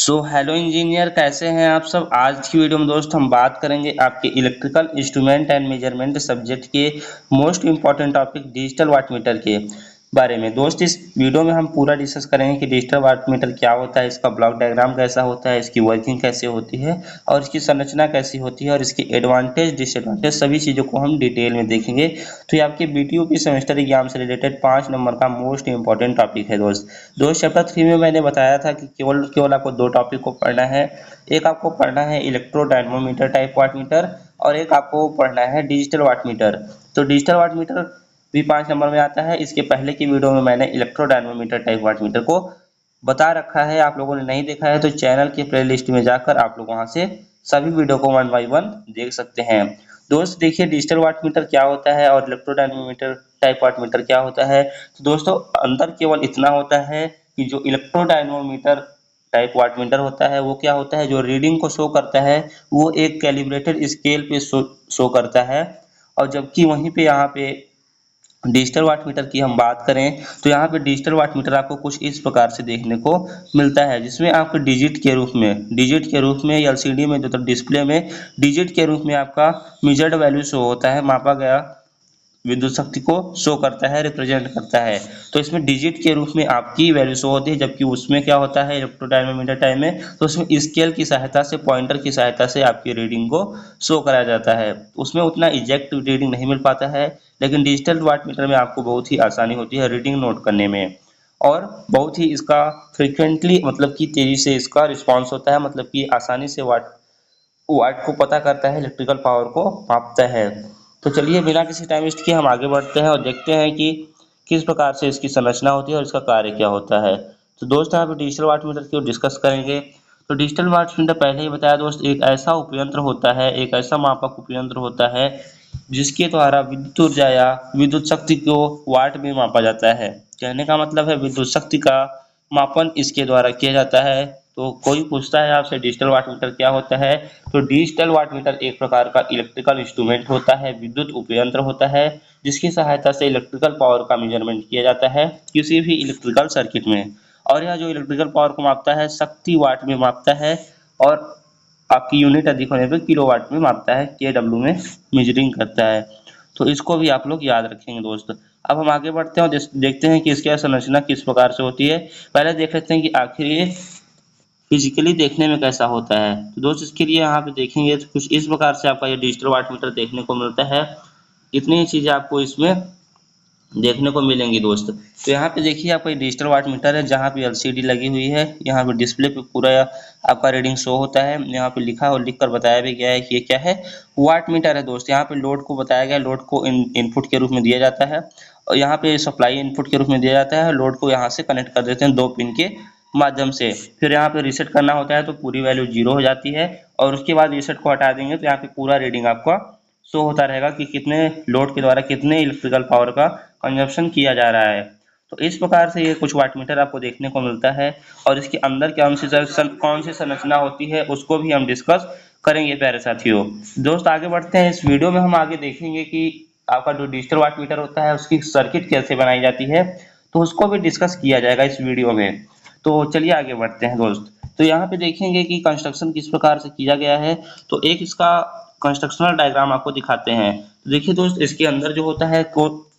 Hello engineer, कैसे हैं आप सब। आज की वीडियो में दोस्त हम बात करेंगे आपके electrical instrument and measurement subject के most important topic digital watt meter के बारे में। दोस्त इस वीडियो में हम पूरा डिस्कस करेंगे कि डिजिटल वाट मीटर क्या होता है, इसका ब्लॉक डायग्राम कैसा होता है, इसकी वर्किंग कैसे होती है और इसकी संरचना कैसी होती है और इसकी एडवांटेज डिसएडवांटेज सभी चीज़ों को हम डिटेल में देखेंगे। तो ये आपके बीटीओ सेमेस्टर एग्जाम से रिलेटेड 5 नंबर का मोस्ट इंपॉर्टेंट टॉपिक है दोस्त चैप्टर 3 में मैंने बताया था कि केवल केवल आपको दो टॉपिक को पढ़ना है। एक आपको पढ़ना है इलेक्ट्रोडायनमोमीटर टाइप वाट मीटर और एक आपको पढ़ना है डिजिटल वाट मीटर। तो डिजिटल वाट मीटर भी 5 नंबर में आता है। इसके पहले की वीडियो में मैंने इलेक्ट्रोडायनमोमीटर टाइप वाट मीटर को बता रखा है, आप लोगों ने नहीं देखा है तो चैनल के प्लेलिस्ट में जाकर आप लोग वहां से सभी वीडियो को 1 बाय 1 देख सकते हैं। दोस्त देखिए, डिजिटल वाट मीटर क्या होता है और इलेक्ट्रोडायनमोमीटर टाइप वाट मीटर क्या होता है। तो दोस्तों अंतर केवल इतना होता है कि जो इलेक्ट्रोडायनमोमीटर टाइप वाट मीटर होता है वो क्या होता है, जो रीडिंग को शो करता है वो एक कैलिब्रेटेड स्केल पे शो करता है। और जबकि वहीं पे यहाँ पे डिजिटल वाट मीटर की हम बात करें तो यहाँ पे डिजिटल वाट मीटर आपको कुछ इस प्रकार से देखने को मिलता है, जिसमें आपको डिजिट के रूप में एलसीडी में जो डिस्प्ले में डिजिट के रूप में आपका मेजर्ड वैल्यू शो होता है, मापा गया विद्युत शक्ति को शो करता है, रिप्रेजेंट करता है। तो इसमें डिजिट के रूप में आपकी वैल्यू शो होती है, जबकि उसमें क्या होता है इलेक्ट्रोडायनमोमीटर टाइप में, तो उसमें स्केल की सहायता से, पॉइंटर की सहायता से आपकी रीडिंग को शो कराया जाता है। उसमें उतना एग्जैक्ट रीडिंग नहीं मिल पाता है, लेकिन डिजिटल वाट मीटर में आपको बहुत ही आसानी होती है रीडिंग नोट करने में। और बहुत ही इसका फ्रिक्वेंटली मतलब कि तेजी से इसका रिस्पॉन्स होता है, मतलब कि आसानी से वाट वाट को पता करता है, इलेक्ट्रिकल पावर को मापता है। तो चलिए बिना किसी टाइम वेस्ट किए हम आगे बढ़ते हैं और देखते हैं कि किस प्रकार से इसकी संरचना होती है और इसका कार्य क्या होता है। तो दोस्त यहाँ पे डिजिटल वाट मीटर की डिस्कस करेंगे। तो डिजिटल वाट मीटर पहले ही बताया दोस्त, एक ऐसा उपयंत्र होता है, एक ऐसा मापक उपयंत्र होता है जिसके द्वारा विद्युत ऊर्जा या विद्युत शक्ति को वाट में मापा जाता है। कहने का मतलब है विद्युत शक्ति का मापन इसके द्वारा किया जाता है। तो कोई पूछता है आपसे डिजिटल वाट मीटर क्या होता है, तो डिजिटल वाट मीटर एक प्रकार का इलेक्ट्रिकल इंस्ट्रूमेंट होता है, विद्युत उपयंत्र होता है, जिसकी सहायता से इलेक्ट्रिकल पावर का मेजरमेंट किया जाता है किसी भी इलेक्ट्रिकल सर्किट में। और यह जो इलेक्ट्रिकल पावर को मापता है शक्ति वाट में मापता है और आपकी यूनिट अधिक होने पर किलोवाट में मापता है, केडब्ल्यू में मेजरिंग करता है। तो इसको भी आप लोग याद रखेंगे दोस्त। अब हम आगे बढ़ते हैं और देखते हैं कि इसकी संरचना किस प्रकार से होती है। पहले देख लेते हैं कि आखिर ये फिजिकली देखने में कैसा होता है। तो दोस्त इसके लिए यहाँ पे देखेंगे तो कुछ इस प्रकार से आपका ये डिजिटल वाट मीटर देखने को मिलता है। इतनी ही चीजें आपको इसमें देखने को मिलेंगी दोस्त। तो यहाँ पे देखिए आपका ये डिजिटल वाट मीटर है, जहाँ पे एलसीडी लगी हुई है, यहाँ पे डिस्प्ले पे पूरा आपका रीडिंग शो होता है। यहाँ पे लिखा और लिख कर बताया भी गया है कि ये क्या है, वाट मीटर है दोस्त। यहाँ पे लोड को बताया गया, लोड को इनपुट के रूप में दिया जाता है और यहाँ पे सप्लाई इनपुट के रूप में दिया जाता है। लोड को यहाँ से कनेक्ट कर देते हैं 2 पिन के माध्यम से। फिर यहाँ पे रीसेट करना होता है तो पूरी वैल्यू 0 हो जाती है और उसके बाद रीसेट को हटा देंगे तो यहाँ पे पूरा रीडिंग आपका शो होता रहेगा कि कितने लोड के द्वारा कितने इलेक्ट्रिकल पावर का कंजप्शन किया जा रहा है। तो इस प्रकार से ये कुछ वाट मीटर आपको देखने को मिलता है और इसके अंदर कौन सी संरचना होती है उसको भी हम डिस्कस करेंगे प्यारे साथियों। दोस्त आगे बढ़ते हैं, इस वीडियो में हम आगे देखेंगे कि आपका जो डिजिटल वाट मीटर होता है उसकी सर्किट कैसे बनाई जाती है, तो उसको भी डिस्कस किया जाएगा इस वीडियो में। तो चलिए आगे बढ़ते हैं दोस्त। तो यहाँ पे देखेंगे कि कंस्ट्रक्शन किस प्रकार से किया गया है। तो एक इसका कंस्ट्रक्शनल डायग्राम आपको दिखाते हैं। तो देखिए दोस्त, इसके अंदर जो होता है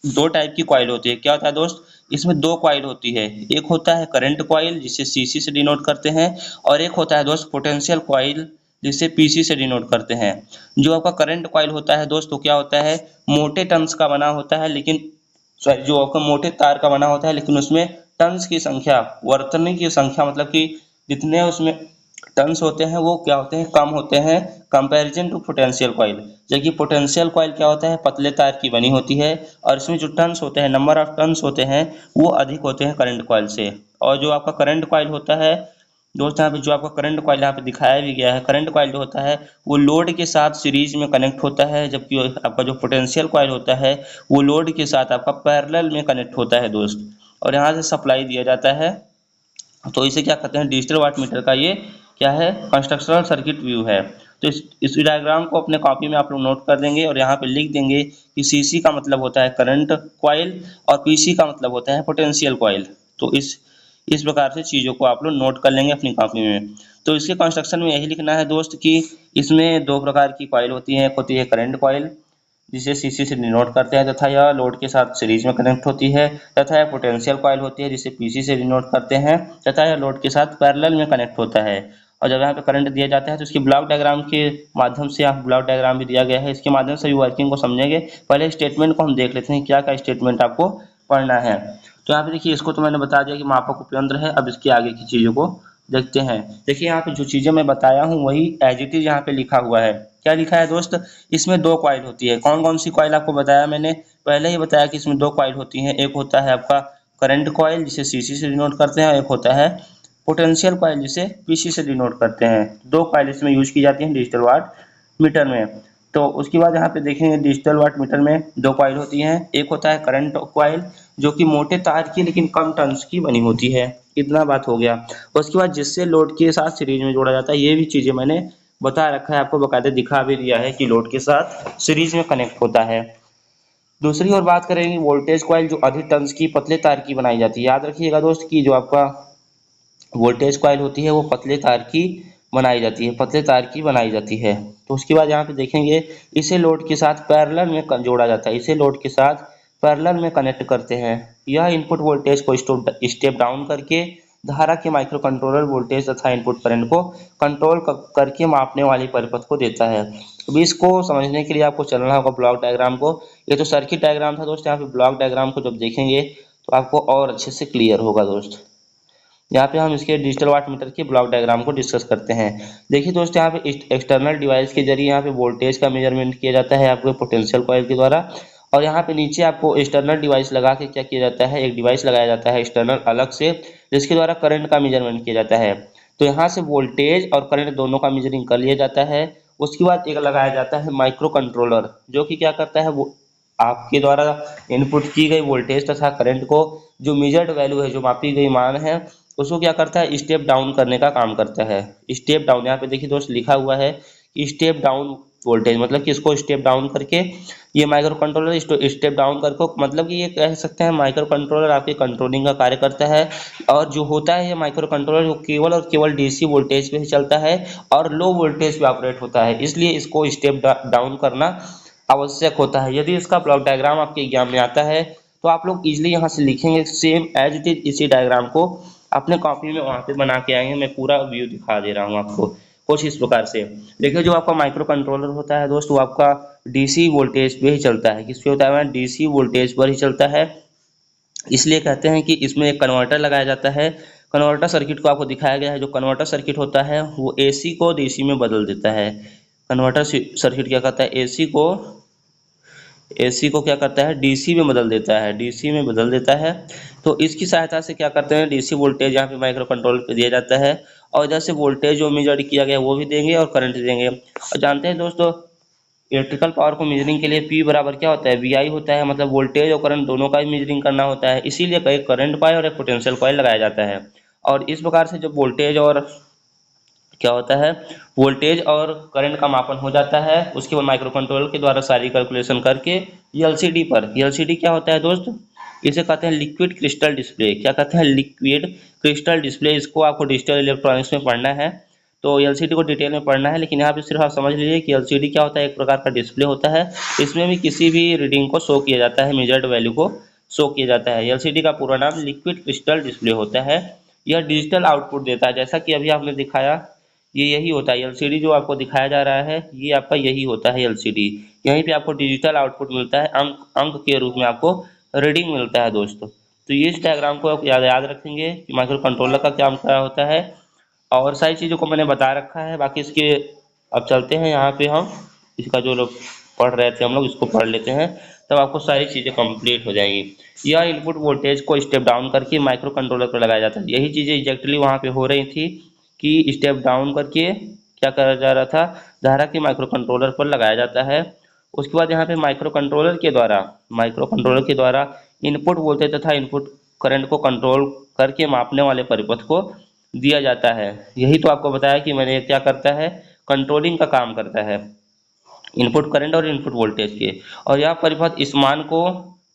दो टाइप की कॉइल होती है। क्या होता है दोस्त, इसमें 2 कॉइल होती है। एक होता है करंट कॉइल जिसे सीसी से डिनोट करते हैं और एक होता है दोस्त पोटेंशियल कॉइल जिसे पीसी से डिनोट करते हैं। जो आपका करंट कॉइल होता है दोस्त, तो क्या होता है, मोटे टर्न्स का बना होता है, लेकिन सॉरी जो आपका मोटे तार का बना होता है, लेकिन उसमें टर्न्स की संख्या, वर्तनी की संख्या, मतलब कि जितने उसमें टर्न्स होते हैं वो क्या होते हैं, कम होते हैं कंपैरिजन टू पोटेंशियल कॉइल। जबकि पोटेंशियल कॉइल क्या होता है, पतले तार की बनी होती है और इसमें जो टर्न्स होते हैं, नंबर ऑफ टर्न्स होते हैं वो अधिक होते हैं करंट कॉइल से। और जो आपका करंट कॉइल होता है दोस्त, यहाँ पे जो आपका करंट कॉइल यहाँ पे दिखाया भी गया है, करंट कॉइल जो होता है वो लोड के साथ सीरीज में कनेक्ट होता है, जबकि आपका जो पोटेंशियल कॉइल होता है वो लोड के साथ आपका पैरेलल में कनेक्ट होता है दोस्त, और यहाँ से सप्लाई दिया जाता है। तो इसे क्या कहते हैं, डिजिटल वाट मीटर का ये क्या है, कंस्ट्रक्शनल सर्किट व्यू है। तो इस डायग्राम को अपने कॉपी में आप लोग नोट कर देंगे और यहाँ पे लिख देंगे कि सीसी का मतलब होता है करंट कॉइल और पीसी का मतलब होता है पोटेंशियल कॉइल। तो इस प्रकार से चीज़ों को आप लोग नोट कर लेंगे अपनी कॉपी में। तो इसके कंस्ट्रक्शन में यही लिखना है दोस्त कि इसमें दो प्रकार की कॉइल होती है, एक होती है करंट कॉइल जिसे सीसी से डिनोट करते हैं तथा यह लोड के साथ सीरीज में कनेक्ट होती है, तथा यह पोटेंशियल कॉइल होती है जिसे पीसी से डिनोट करते हैं, तथा यह लोड के साथ पैरेलल में कनेक्ट होता है। और जब यहाँ पे करंट दिया जाता है तो इसकी ब्लॉक डायग्राम के माध्यम से, यहाँ ब्लॉक डायग्राम भी दिया गया है, इसके माध्यम से भी वर्किंग को समझेंगे। पहले स्टेटमेंट को हम देख लेते हैं, क्या क्या स्टेटमेंट आपको पढ़ना है। तो यहाँ पे देखिए, इसको तो मैंने बता दिया कि मापक उपयंत्र है। अब इसके आगे की चीज़ों को देखते हैं। देखिए यहाँ पे जो चीज़ें मैं बताया हूँ वही एज इट इज यहाँ पे लिखा हुआ है। क्या लिखा है दोस्त? इसमें दो कॉइल होती है। कौन कौन सी कॉइल आपको बताया मैंने? पहले ही बताया कि इसमें दो कॉइल होती हैं। एक होता है आपका करंट कॉइल जिसे सीसी से डिनोट करते हैं, और एक होता है पोटेंशियल कॉइल जिसे पीसी से डिनोट करते हैं। दो कॉइल इसमें यूज की जाती हैं डिजिटल वाट मीटर में। तो उसके बाद यहाँ पे देखेंगे डिजिटल वाट मीटर में दो कॉइल होती हैं। एक होता है करंट कॉइल जो कि मोटे तार की लेकिन कम टर्न्स की बनी होती है। इतना बात हो गया। उसके बाद जिससे लोड के साथ सीरीज में जोड़ा जाता है, ये भी चीजें मैंने बता रखा है, आपको बकायदे दिखा भी दिया है कि लोड के साथ सीरीज में कनेक्ट होता है। दूसरी ओर बात करेंगे वोल्टेज कॉइल जो अधिक टर्न्स की पतले तार की बनाई जाती है। याद रखिएगा दोस्त कि जो आपका वोल्टेज कॉइल होती है वो पतले तार की बनाई जाती है, पतले तार की बनाई जाती है। तो उसके बाद यहाँ पे देखेंगे इसे लोड के साथ पैरेलल में जोड़ा जाता है, इसे लोड के साथ पैरेलल में कनेक्ट करते हैं। यह इनपुट वोल्टेज को स्टेप डाउन करके धारा के माइक्रो कंट्रोलर वोल्टेज तथा इनपुट करंट को कंट्रोल करके मापने वाली परिपथ को देता है। अब इसको समझने के लिए आपको चलना होगा ब्लॉक डायग्राम को। ये तो सर्किट डायग्राम था दोस्त, यहाँ पे ब्लॉक डायग्राम को जब देखेंगे तो आपको और अच्छे से क्लियर होगा दोस्त। यहाँ पे हम इसके डिजिटल वाट मीटर के ब्लॉक डायग्राम को डिस्कस करते हैं। देखिए दोस्त, यहाँ पे एक्सटर्नल डिवाइस के जरिए यहाँ पे वोल्टेज का मेजरमेंट किया जाता है आपके पोटेंशियल कॉइल के द्वारा। और यहाँ पे नीचे आपको एक्सटर्नल डिवाइस लगा के क्या किया जाता है, एक डिवाइस लगाया जाता है एक्सटर्नल अलग से, जिसके द्वारा करंट का मेजरमेंट किया जाता है। तो यहाँ से वोल्टेज और करंट दोनों का मेजरिंग कर लिया जाता है। उसके बाद एक लगाया जाता है माइक्रो कंट्रोलर, जो कि क्या करता है, वो आपके द्वारा इनपुट की गई वोल्टेज तथा करंट को जो मेजर्ड वैल्यू है, जो मापी गई मान है, उसको क्या करता है, स्टेप डाउन करने का काम करता है। स्टेप डाउन यहाँ पे देखिए दोस्त लिखा हुआ है कि स्टेप डाउन वोल्टेज, मतलब कि इसको स्टेप डाउन करके ये माइक्रो कंट्रोलर स्टेप डाउन करके, मतलब कि ये कह सकते हैं माइक्रो कंट्रोलर आपके कंट्रोलिंग का कार्य करता है। और जो होता है ये माइक्रो कंट्रोलर वो केवल और केवल डीसी वोल्टेज पे ही चलता है और लो वोल्टेज पे ऑपरेट होता है, इसलिए इसको स्टेप डाउन करना आवश्यक होता है। यदि इसका ब्लॉक डायग्राम आपके एग्जाम में आता है तो आप लोग इजिली यहाँ से लिखेंगे सेम एज इट इज, इसी डायग्राम को अपने कॉपी में वहाँ पे बना के आएंगे। मैं पूरा व्यू दिखा दे रहा हूँ आपको कुछ इस प्रकार से। देखिए, जो आपका माइक्रो कंट्रोलर होता है दोस्त, वो आपका डीसी वोल्टेज पे ही चलता है। किस पे होता है? डीसी वोल्टेज पर ही चलता है। इसलिए कहते हैं कि इसमें एक कन्वर्टर लगाया जाता है। कन्वर्टर सर्किट को आपको दिखाया गया है। जो कन्वर्टर सर्किट होता है वो एसी को डीसी में बदल देता है। कन्वर्टर सर्किट क्या करता है, एसी को क्या करता है, डीसी में बदल देता है, डीसी में बदल देता है। तो इसकी सहायता से क्या करते हैं, डीसी वोल्टेज यहाँ पे माइक्रो कंट्रोलर पे दिया जाता है, और इधर से वोल्टेज जो मेजर किया गया वो भी देंगे और करंट देंगे। और जानते हैं दोस्तों, इलेक्ट्रिकल पावर को मेजरिंग के लिए पी बराबर क्या होता है, वी होता है। मतलब वोल्टेज और करंट दोनों का ही मेजरिंग करना होता है, इसीलिए एक करंट कॉइल और एक पोटेंशियल कॉइल लगाया जाता है। और इस प्रकार से जब वोल्टेज और क्या होता है, वोल्टेज और करंट का मापन हो जाता है, उसके बाद माइक्रो कंट्रोलर के द्वारा सारी कैलकुलेशन करके एलसीडी पर, एलसीडी क्या होता है दोस्त, इसे कहते हैं लिक्विड क्रिस्टल डिस्प्ले। क्या कहते हैं, लिक्विड क्रिस्टल डिस्प्ले। इसको आपको डिजिटल इलेक्ट्रॉनिक्स में पढ़ना है, तो एलसीडी को डिटेल में पढ़ना है, लेकिन यहाँ पे सिर्फ आप समझ लीजिए कि एलसीडी क्या होता है, एक प्रकार का डिस्प्ले होता है। इसमें भी किसी भी रीडिंग को शो किया जाता है, मेजर्ड वैल्यू को शो किया जाता है। एलसीडी का पूरा नाम लिक्विड क्रिस्टल डिस्प्ले होता है। यह डिजिटल आउटपुट देता है, जैसा कि अभी आपने दिखाया, ये यही होता है एलसीडी जो आपको दिखाया जा रहा है, ये आपका यही होता है एलसीडी। यहीं पे आपको डिजिटल आउटपुट मिलता है, अंक अंक के रूप में आपको रीडिंग मिलता है दोस्तों। तो ये इस डायग्राम को आप याद रखेंगे कि माइक्रो कंट्रोलर का क्या क्या होता है, और सारी चीज़ों को मैंने बता रखा है। बाकी इसके अब चलते हैं यहाँ पे, हम इसका जो लोग पढ़ रहे थे हम लोग इसको पढ़ लेते हैं, तब आपको सारी चीज़ें कंप्लीट हो जाएंगी। यह इनपुट वोल्टेज को स्टेप डाउन करके माइक्रो कंट्रोलर पर लगाया जाता है। यही चीज़ें एग्जैक्टली वहाँ पे हो रही थी कि स्टेप डाउन करके क्या करा जा रहा था, धारा के माइक्रो कंट्रोलर पर लगाया जाता है। उसके बाद यहाँ पे माइक्रो कंट्रोलर के द्वारा इनपुट वोल्टेज तथा इनपुट करंट को कंट्रोल करके मापने वाले परिपथ को दिया जाता है। यही तो आपको बताया कि मैंने क्या करता है, कंट्रोलिंग का काम करता है इनपुट करंट और इनपुट वोल्टेज के। और यह परिपथ इस मान को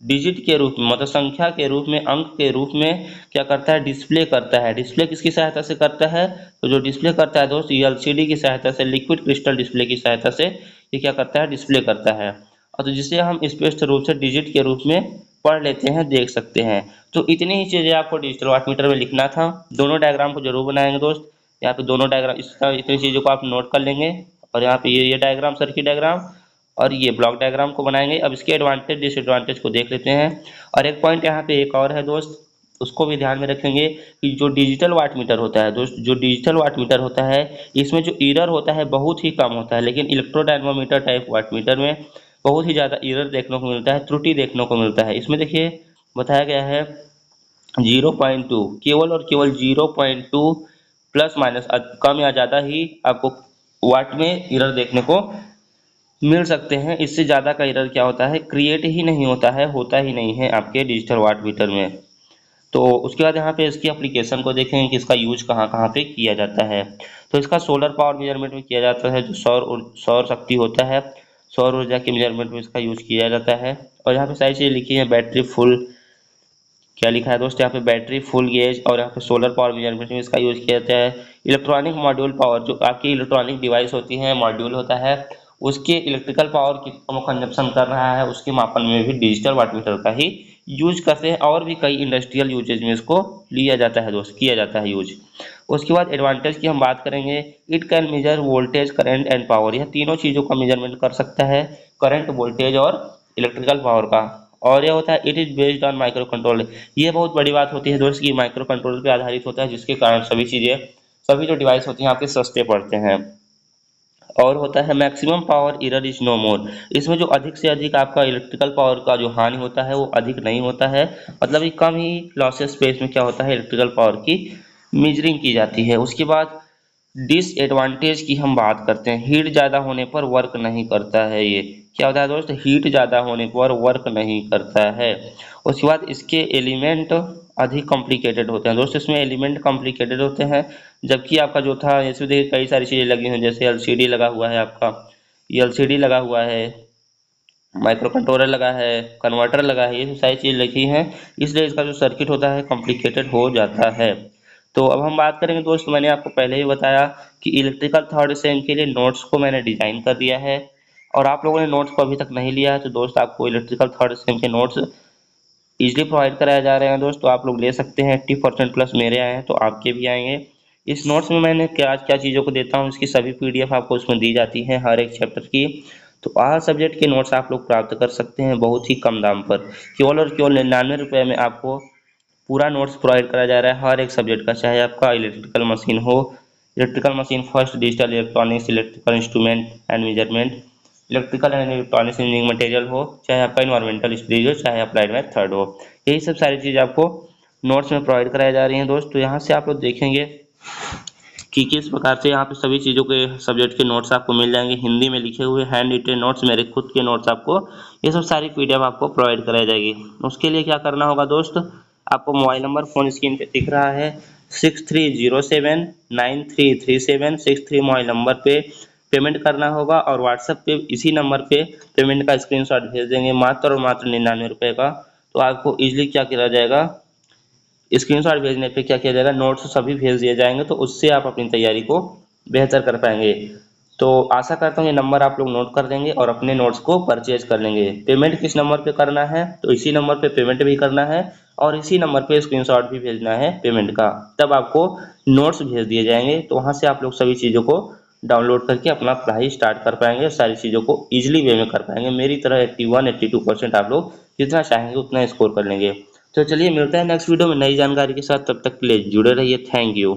डिजिट के रूप में, मतलब संख्या के रूप में, अंक के रूप में क्या करता है, डिस्प्ले करता है। डिस्प्ले किसकी सहायता से करता है, तो जो डिस्प्ले करता है दोस्त, एलसीडी की सहायता से, लिक्विड क्रिस्टल डिस्प्ले की सहायता से ये क्या करता है, डिस्प्ले करता है। और तो जिसे हम स्पष्ट रूप से डिजिट के रूप में पढ़ लेते हैं, देख सकते हैं। तो इतनी ही चीज़ें आपको डिजिटल वाटमीटर में लिखना था। दोनों डायग्राम को जरूर बनाएंगे दोस्त। यहाँ पे दोनों डायग्राम, इसका इतनी चीज़ों को आप नोट कर लेंगे। और यहाँ पे ये डायग्राम, सर्किट डायग्राम और ये ब्लॉक डायग्राम को बनाएंगे। अब इसके एडवांटेज डिसएडवांटेज को देख लेते हैं। और एक पॉइंट यहाँ पे एक और है दोस्त, उसको भी ध्यान में रखेंगे कि जो डिजिटल वाट मीटर होता है दोस्त, जो डिजिटल वाट मीटर होता है, इसमें जो एरर होता है बहुत ही कम होता है। लेकिन इलेक्ट्रोडायनमोमीटर टाइप वाट मीटर में बहुत ही ज़्यादा एरर देखने को मिलता है, त्रुटि देखने को मिलता है। इसमें देखिए बताया गया है 0.2, केवल और केवल 0.2 प्लस माइनस कम या ज़्यादा ही आपको वाट में एरर देखने को मिल सकते हैं। इससे ज़्यादा का एरर क्या होता है, क्रिएट ही नहीं होता है, होता ही नहीं है आपके डिजिटल वाट मीटर में। तो उसके बाद यहाँ पे इसकी एप्लीकेशन को देखेंगे कि इसका यूज कहाँ कहाँ पे किया जाता है। तो इसका सोलर पावर मेजरमेंट में किया जाता है, जो सौर शक्ति होता है, सौर ऊर्जा के मेजरमेंट में इसका यूज किया जाता है। और यहाँ पे सारी चीज़ें लिखी है, बैटरी फुल, क्या लिखा है दोस्त यहाँ पे, बैटरी फुल गेज। और यहाँ पे सोलर पावर मेजरमेंट में इसका यूज किया जाता है। इलेक्ट्रॉनिक मॉड्यूल पावर, जो आपकी इलेक्ट्रॉनिक डिवाइस होती है, मॉड्यूल होता है, उसके इलेक्ट्रिकल पावर कितना कंजप्शन कर रहा है, उसके मापन में भी डिजिटल वाटमीटर का ही यूज करते हैं। और भी कई इंडस्ट्रियल यूजेज में इसको लिया जाता है दोस्त, किया जाता है यूज। उसके बाद एडवांटेज की हम बात करेंगे। It can measure voltage, current and power. यह तीनों चीज़ों का मेजरमेंट कर सकता है, करंट, वोल्टेज और इलेक्ट्रिकल पावर का। और यह होता है it is based on micro controller. ये बहुत बड़ी बात होती है दोस्त कि माइक्रो कंट्रोलर पे आधारित होता है, जिसके कारण सभी चीज़ें, सभी जो डिवाइस होती हैं आपके सस्ते पड़ते हैं। और होता है maximum power error is no more. इसमें जो अधिक से अधिक आपका इलेक्ट्रिकल पावर का जो हानि होता है वो अधिक नहीं होता है, मतलब ये कम ही लॉसेस स्पेस में क्या होता है, इलेक्ट्रिकल पावर की मेजरिंग की जाती है। उसके बाद डिसएडवांटेज की हम बात करते हैं। हीट ज़्यादा होने पर वर्क नहीं करता है। ये क्या होता है दोस्त, हीट ज़्यादा होने पर वर्क नहीं करता है। उसके बाद इसके एलिमेंट अधिक कॉम्प्लिकेटेड होते हैं दोस्त, इसमें एलिमेंट कॉम्प्लिकेटेड होते हैं। जबकि आपका जो था, इसमें देखिए कई सारी चीज़ें लगी हुई हैं, जैसे एलसीडी लगा हुआ है आपका, ये एलसीडी लगा हुआ है, माइक्रो कंट्रोलर लगा है, कन्वर्टर लगा है, ये सब सारी चीज़ लिखी हैं। इसलिए इसका जो सर्किट होता है कॉम्प्लिकेटेड हो जाता है। तो अब हम बात करेंगे दोस्त, मैंने आपको पहले ही बताया कि इलेक्ट्रिकल थर्ड सेम के लिए नोट्स को मैंने डिजाइन कर दिया है। और आप लोगों ने नोट्स को अभी तक नहीं लिया है तो दोस्त आपको इलेक्ट्रिकल थर्ड सेम के नोट्स इजीली प्रोवाइड कराए जा रहे हैं दोस्त, तो आप लोग ले सकते हैं। 80% प्लस मेरे आए हैं तो आपके भी आएंगे। इस नोट्स में मैंने क्या क्या चीज़ों को देता हूँ, इसकी सभी पीडीएफ आपको उसमें दी जाती है हर एक चैप्टर की। तो हर सब्जेक्ट के नोट्स आप लोग प्राप्त कर सकते हैं बहुत ही कम दाम पर। केवल और केवल 99 रुपये में आपको पूरा नोट्स प्रोवाइड कराया जा रहा है हर एक सब्जेक्ट का, चाहे आपका इलेक्ट्रिकल मशीन हो, electrical machine first, digital electronics, electrical instrument and measurement, electrical and electronics engineering material हो, चाहे आपका इन्वायरमेंटल स्टडीज हो, चाहे अप्लाइड मैथ थर्ड हो, यही सब सारी चीज़ आपको नोट्स में प्रोवाइड कराई जा रही हैं दोस्त। तो यहाँ से आप लोग देखेंगे कि किस प्रकार से यहाँ पे सभी चीज़ों के सब्जेक्ट के नोट्स आपको मिल जाएंगे, हिंदी में लिखे हुए हैंड रिटेन नोट्स, मेरे खुद के नोट्स, आपको ये सब सारी पीडीएफ आपको प्रोवाइड कराई जाएगी। उसके लिए क्या करना होगा दोस्त, आपको मोबाइल नंबर फोन स्क्रीन पे दिख रहा है 6307933763 मोबाइल नंबर पे पेमेंट करना होगा। और व्हाट्सएप पे इसी नंबर पे पेमेंट का स्क्रीनशॉट भेज देंगे, मात्र और मात्र 99 रुपये का। तो आपको इजीली क्या किया जाएगा, स्क्रीनशॉट भेजने पे क्या किया जाएगा, नोट्स सभी भेज दिए जाएंगे, तो उससे आप अपनी तैयारी को बेहतर कर पाएंगे। तो आशा करता हूँ ये नंबर आप लोग नोट कर लेंगे और अपने नोट्स को परचेज कर लेंगे। पेमेंट किस नंबर पे करना है, तो इसी नंबर पे पेमेंट भी करना है और इसी नंबर पे स्क्रीनशॉट भी भेजना है पेमेंट का, तब आपको नोट्स भेज दिए जाएंगे। तो वहाँ से आप लोग सभी चीज़ों को डाउनलोड करके अपना पढ़ाई स्टार्ट कर पाएंगे, सारी चीज़ों को ईजिली वे में कर पाएंगे। मेरी तरह 81-82% आप लोग जितना चाहेंगे उतना स्कोर कर लेंगे। तो चलिए मिलते हैं नेक्स्ट वीडियो में नई जानकारी के साथ, तब तक के लिए जुड़े रहिए। Thank you.